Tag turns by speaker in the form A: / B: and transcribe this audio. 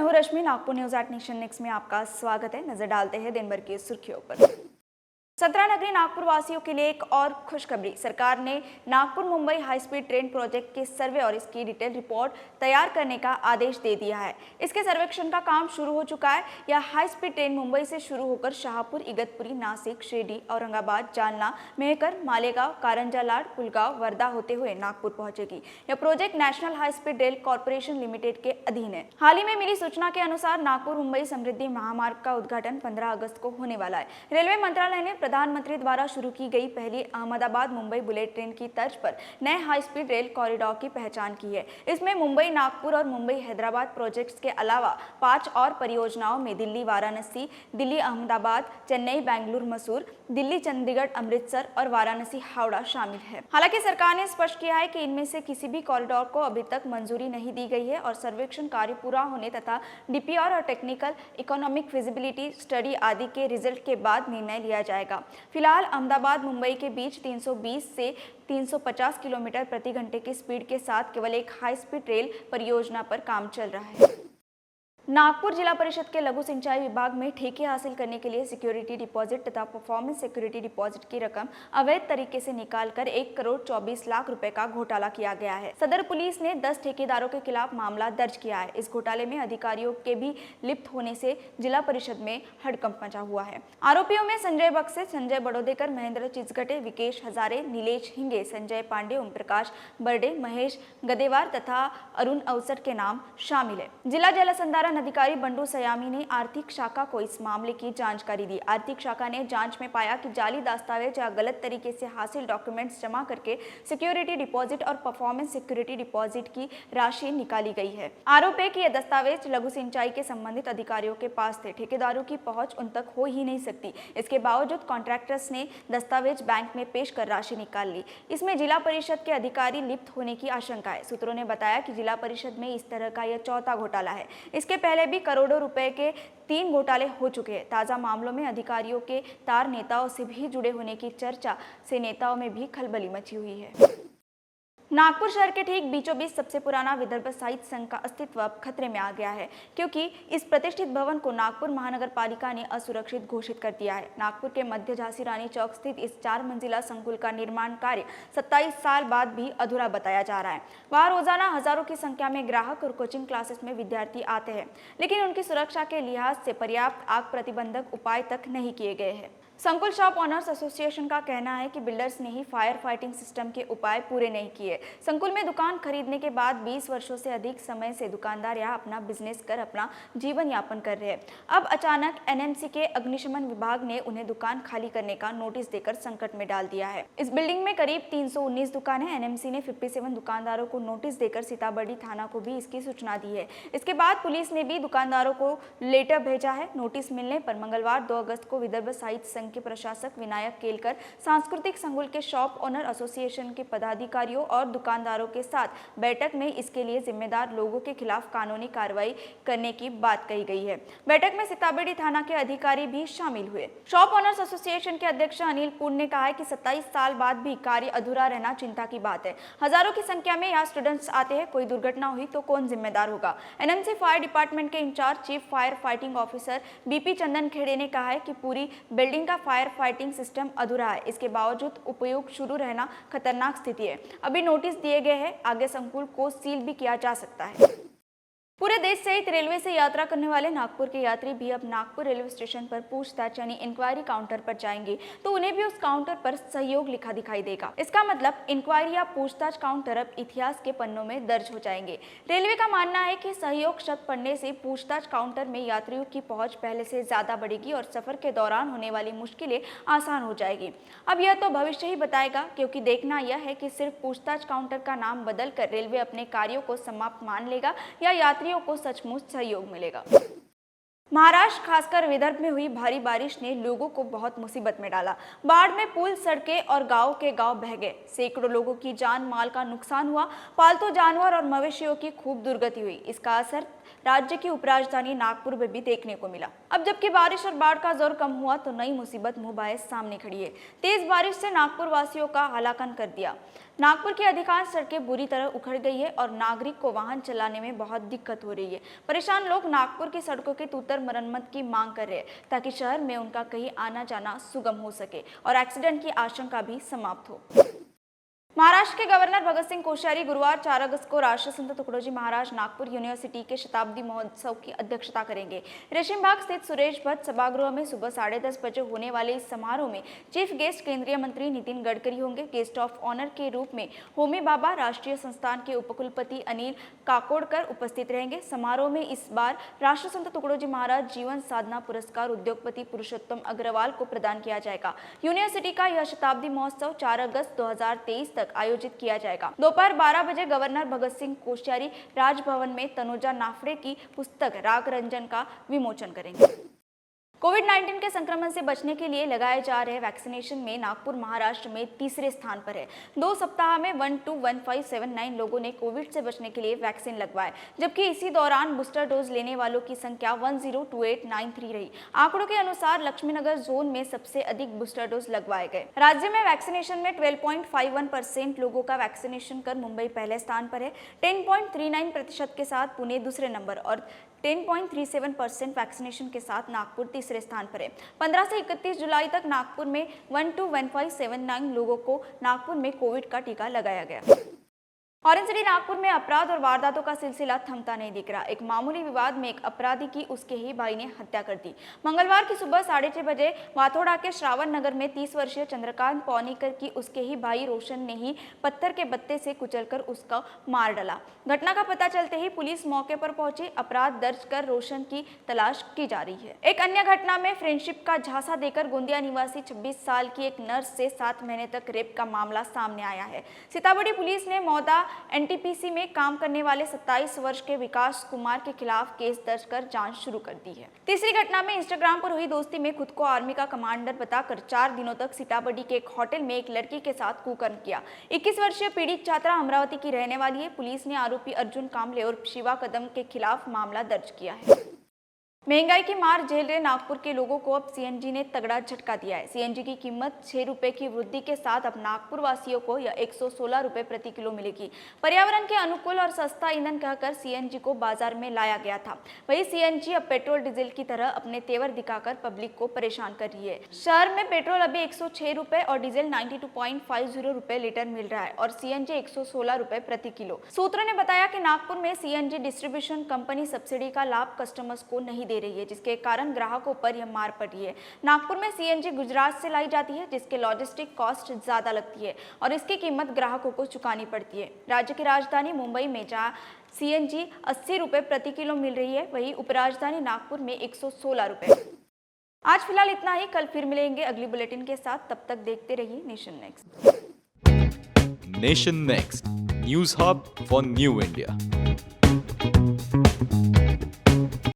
A: हूं Rashmi. Nagpur news at nation next में आपका स्वागत है। नजर डालते हैं दिन भर की सुर्खियों पर। 17 नगरी नागपुर वासियों के लिए एक और खुशखबरी। सरकार ने Nagpur Mumbai high speed train project के सर्वे और इसकी डिटेल रिपोर्ट तैयार करने का आदेश दे दिया है। इसके सर्वेक्षण का काम शुरू हो चुका है। यह हाई स्पीड ट्रेन मुंबई से शुरू होकर शाहपुर, इगतपुरी, नासिक, शिरडी, औरंगाबाद, जालना, मेहकर, मालेगांव, कारंजा लाड, पुलगांव, वर्धा होते हुए नागपुर पहुंचेगी। यह project national high speed rail corporation limited के अधीन है। हाल ही में मिली सूचना के अनुसार नागपुर मुंबई समृद्धि महामार्ग का उद्घाटन 15 अगस्त को होने वाला है। रेलवे मंत्रालय ने प्रधानमंत्री द्वारा शुरू की गई पहली अहमदाबाद मुंबई बुलेट ट्रेन की तर्ज पर नए हाई स्पीड रेल कॉरिडोर की पहचान की है। इसमें मुंबई नागपुर और मुंबई हैदराबाद प्रोजेक्ट्स के अलावा 5 और परियोजनाओं में दिल्ली वाराणसी, दिल्ली अहमदाबाद, चेन्नई बेंगलुरु मसूर, दिल्ली चंडीगढ़ अमृतसर और वाराणसी हावड़ा शामिल है। हालांकि सरकार ने स्पष्ट किया है कि इनमें से किसी भी कॉरिडोर को अभी तक मंजूरी नहीं दी गई है और सर्वेक्षण कार्य पूरा होने तथा डीपीआर और टेक्निकल इकोनॉमिक फिजिबिलिटी स्टडी आदि के रिजल्ट के बाद निर्णय लिया जाएगा। फिलहाल अहमदाबाद मुंबई के बीच 320 से 350 किलोमीटर प्रति घंटे की स्पीड के साथ केवल एक हाई स्पीड रेल परियोजना पर काम चल रहा है। नागपुर जिला परिषद के लघु सिंचाई विभाग में ठेके हासिल करने के लिए सिक्योरिटी डिपॉजिट तथा परफॉर्मेंस सिक्योरिटी डिपॉजिट की रकम अवैध तरीके से निकालकर 1 करोड़ 24 लाख रुपए का घोटाला किया गया है। सदर पुलिस ने 10 ठेकेदारों के खिलाफ मामला दर्ज किया है। इस घोटाले में अधिकारियों के भी लिप्त होने से जिला परिषद में हड़कंप मचा हुआ है। आरोपियों में संजय बक्से, संजय बड़ोदेकर, महेंद्र चिचगटे, विकेश हजारे, नीलेश हिंगे, संजय पांडे, ओम प्रकाश बर्डे, महेश गदेवार तथा अरुण अवसर के नाम शामिल है। जिला जल संधारण अधिकारी बंडू सयामी ने आर्थिक शाखा को इस मामले की जानकारी दी। आर्थिक शाखा ने जांच में पाया कि जाली दस्तावेज या गलत तरीके से हासिल डॉक्यूमेंट्स जमा करके सिक्योरिटी डिपॉजिट और परफॉर्मेंस सिक्योरिटी डिपॉजिट की राशि निकाली गई है। आरोप है कि यह दस्तावेज लघु सिंचाई के संबंधित अधिकारियों के पास थे। ठेकेदारों की पहुंच उन तक हो ही नहीं सकती। इसके बावजूद कॉन्ट्रैक्टर्स ने दस्तावेज बैंक में पेश कर राशि निकाल ली। इसमें जिला परिषद के अधिकारी लिप्त होने की आशंका है। सूत्रों ने बताया कि जिला परिषद में इस तरह का यह चौथा घोटाला है। इसके पहले भी करोड़ों रुपए के 3 घोटाले हो चुके हैं। ताजा मामलों में अधिकारियों के तार नेताओं से भी जुड़े होने की चर्चा से नेताओं में भी खलबली मची हुई है। नागपुर शहर के ठीक बीचों बीच सबसे पुराना विदर्भ साहित्य संघ का अस्तित्व अब खतरे में आ गया है, क्योंकि इस प्रतिष्ठित भवन को नागपुर महानगर पालिका ने असुरक्षित घोषित कर दिया है। नागपुर के मध्य झांसी रानी चौक स्थित इस 4 मंजिला संकुल का निर्माण कार्य 27 साल बाद भी अधूरा बताया जा रहा है। वहाँ रोजाना हजारों की संख्या में ग्राहक और कोचिंग क्लासेस में विद्यार्थी आते हैं, लेकिन उनकी सुरक्षा के लिहाज से पर्याप्त आग प्रतिबंधक उपाय तक नहीं किए गए हैं। संकुल शॉप ओनर्स एसोसिएशन का कहना है कि बिल्डर्स ने ही फायर फाइटिंग सिस्टम के उपाय पूरे नहीं किए। संकुल में दुकान खरीदने के बाद 20 वर्षों से अधिक समय से दुकानदार यहाँ अपना बिजनेस कर अपना जीवन यापन कर रहे हैं। अब अचानक एनएमसी के अग्निशमन विभाग ने उन्हें दुकान खाली करने का नोटिस देकर संकट में डाल दिया है। इस बिल्डिंग में करीब 319 दुकान है। एनएमसी ने 57 दुकानदारों को नोटिस देकर सीताबर्डी थाना को भी इसकी सूचना दी है। इसके बाद पुलिस ने भी दुकानदारों को लेटर भेजा है। नोटिस मिलने पर मंगलवार 2 अगस्त को विदर्भ साहित्य संघ के प्रशासक विनायक केलकर, सांस्कृतिक संकुल के शॉप ओनर एसोसिएशन के पदाधिकारियों और दुकानदारों के साथ बैठक में इसके लिए जिम्मेदार लोगों के खिलाफ कानूनी कार्रवाई करने की बात कही गई है। बैठक में सीताबर्डी थाना के अधिकारी भी शामिल हुए। शॉप ओनर्स एसोसिएशन के अध्यक्ष अनिल पुन ने कहा है कि 27 साल बाद भी कार्य अधूरा रहना चिंता की बात है। हजारों की संख्या में यहाँ स्टूडेंट्स आते हैं, कोई दुर्घटना हुई तो कौन जिम्मेदार होगा। एनएमसी फायर डिपार्टमेंट के incharge chief fire fighting officer BP Chandan Khede ने कहा है कि पूरी बिल्डिंग का फायर फाइटिंग सिस्टम अधूरा है। इसके बावजूद उपयोग शुरू रहना खतरनाक स्थिति है। अभी नोटिस दिए गए हैं, आगे संकुल को सील भी किया जा सकता है। पूरे देश सहित रेलवे से यात्रा करने वाले नागपुर के यात्री भी अब नागपुर रेलवे स्टेशन पर पूछताछ यानी इंक्वायरी काउंटर पर जाएंगे तो उन्हें भी उस काउंटर पर सहयोग लिखा दिखाई देगा। इसका मतलब इंक्वायरी या पूछताछ काउंटर अब इतिहास के पन्नों में दर्ज हो जाएंगे। रेलवे का मानना है कि सहयोग शब्द पढ़ने से पूछताछ काउंटर में यात्रियों की पहुंच पहले से ज्यादा बढ़ेगी और सफर के दौरान होने वाली मुश्किलें आसान हो जाएगी। अब यह तो भविष्य ही बताएगा, क्योंकि देखना यह है कि सिर्फ पूछताछ काउंटर का नाम बदल कर रेलवे अपने कार्यों को समाप्त मान लेगा या यात्री को सचमुच सहयोग मिलेगा। महाराष्ट्र खासकर विदर्भ में हुई भारी बारिश ने लोगों को बहुत मुसीबत में डाला। बाढ़ में पुल, सड़कें और गांव के गांव बह गए। सैकड़ों लोगों की जान माल का नुकसान हुआ। पालतू जानवर और मवेशियों की खूब दुर्गति हुई। इसका असर राज्य की उपराजधानी नागपुर में भी देखने को मिला। अब जबकि बारिश और बाढ़ का जोर कम हुआ तो नई मुसीबत मुंह बाएं सामने खड़ी है। तेज बारिश से नागपुर वासियों का हलाकन कर दिया। नागपुर की अधिकांश सड़कें बुरी तरह उखड़ गई है और नागरिक को वाहन चलाने में बहुत दिक्कत हो रही है। परेशान लोग नागपुर की सड़कों के तूतर मरम्मत की मांग कर रहे हैं ताकि शहर में उनका कहीं आना जाना सुगम हो सके और एक्सीडेंट की आशंका भी समाप्त हो। महाराष्ट्र के गवर्नर भगत सिंह कोश्यारी गुरुवार 4 अगस्त को राष्ट्रीय संत तुकडोजी महाराज नागपुर यूनिवर्सिटी के शताब्दी महोत्सव की अध्यक्षता करेंगे। रेशीमबाग स्थित सुरेश भट्ट सभागृह में सुबह 10:30 बजे होने वाले इस समारोह में चीफ गेस्ट केंद्रीय मंत्री नितिन गडकरी होंगे। गेस्ट ऑफ ऑनर के रूप में होमी भाभा राष्ट्रीय संस्थान के उपकुलपति अनिल काकोडकर उपस्थित रहेंगे। समारोह में इस बार राष्ट्रीय संत तुकडोजी महाराज जीवन साधना पुरस्कार उद्योगपति पुरुषोत्तम अग्रवाल को प्रदान किया जाएगा। यूनिवर्सिटी का यह शताब्दी महोत्सव 4 अगस्त 2023 तक आयोजित किया जाएगा। दोपहर 12 बजे गवर्नर भगत सिंह कोश्यारी राजभवन में तनुजा नाफड़े की पुस्तक राग रंजन का विमोचन करेंगे। कोविड-19 के संक्रमण से बचने के लिए लगाए जा रहे वैक्सीनेशन में नागपुर महाराष्ट्र में तीसरे स्थान पर है। 2 सप्ताह में 121579 लोगों ने कोविड से बचने के लिए वैक्सीन लगवाए, जबकि इसी दौरान बूस्टर डोज लेने वालों की संख्या 102893 रही। आंकड़ों के अनुसार लक्ष्मीनगर जोन में सबसे अधिक बूस्टर डोज लगवाए गए। राज्य में वैक्सीनेशन में 12.51% लोगों का वैक्सीनेशन कर मुंबई पहले स्थान पर है। 10.39% के साथ पुणे दूसरे नंबर और 10.37% वैक्सीनेशन के साथ नागपुर तीसरे स्थान पर है। 15 से 31 जुलाई तक नागपुर में 121579 लोगों को नागपुर में कोविड का टीका लगाया गया। ऑरेंज सिटी नागपुर में अपराध और वारदातों का सिलसिला थमता नहीं दिख रहा। एक मामूली विवाद में एक अपराधी की उसके ही भाई ने हत्या कर दी। मंगलवार की सुबह 6:30 बजे वाथोड़ा के श्रावण नगर में 30 वर्षीय चंद्रकांत पौनीकर की उसके ही भाई रोशन ने ही पत्थर के बत्ते से कुचलकर उसका मार डाला। घटना का पता चलते ही पुलिस मौके पर पहुंची। अपराध दर्ज कर रोशन की तलाश की जा रही है। एक अन्य घटना में फ्रेंडशिप का झांसा देकर गोंदिया निवासी 26 साल की एक नर्स से 7 महीने तक रेप का मामला सामने आया है। सीतामढ़ी पुलिस ने मौदा एनटीपीसी में काम करने वाले 27 वर्ष के विकास कुमार के खिलाफ केस दर्ज कर जांच शुरू कर दी है। तीसरी घटना में इंस्टाग्राम पर हुई दोस्ती में खुद को आर्मी का कमांडर बताकर 4 दिनों तक सीतामढ़ी के एक होटल में एक लड़की के साथ कुकर्म किया। 21 वर्षीय पीड़ित छात्रा अमरावती की रहने वाली है। पुलिस ने आरोपी अर्जुन कामले और शिवा कदम के खिलाफ मामला दर्ज किया है। महंगाई की मार झेल रहे नागपुर के लोगों को अब सीएनजी ने तगड़ा झटका दिया है। सीएनजी की कीमत 6 रुपए की वृद्धि के साथ अब नागपुर वासियों को यह 116 रुपए प्रति किलो मिलेगी। पर्यावरण के अनुकूल और सस्ता ईंधन कहकर सीएनजी को बाजार में लाया गया था। वही सीएनजी अब पेट्रोल डीजल की तरह अपने तेवर दिखाकर पब्लिक को परेशान कर रही है। शहर में पेट्रोल अभी 106 रुपए और डीजल 92.50 रुपए लीटर मिल रहा है और सीएनजी 116 रुपए प्रति किलो। सूत्रों ने बताया कि नागपुर में सीएनजी डिस्ट्रीब्यूशन कंपनी सब्सिडी का लाभ कस्टमर्स को नहीं दे रही है, जिसके कारण ग्राहकों पर यह मार पड़ रही है। नागपुर में सीएनजी गुजरात से लाई जाती है, जिसके लॉजिस्टिक कॉस्ट ज्यादा लगती है और इसकी कीमत ग्राहकों को चुकानी पड़ती है। राज्य की राजधानी मुंबई में जहां सीएनजी 80 रुपए प्रति किलो मिल रही है, वहीं उपराजधानी नागपुर में 116 रुपए। आज फिलहाल इतना ही। कल फिर मिलेंगे अगली बुलेटिन के साथ। तब तक देखते रहिए nation next.
B: Nation next news hub for new India.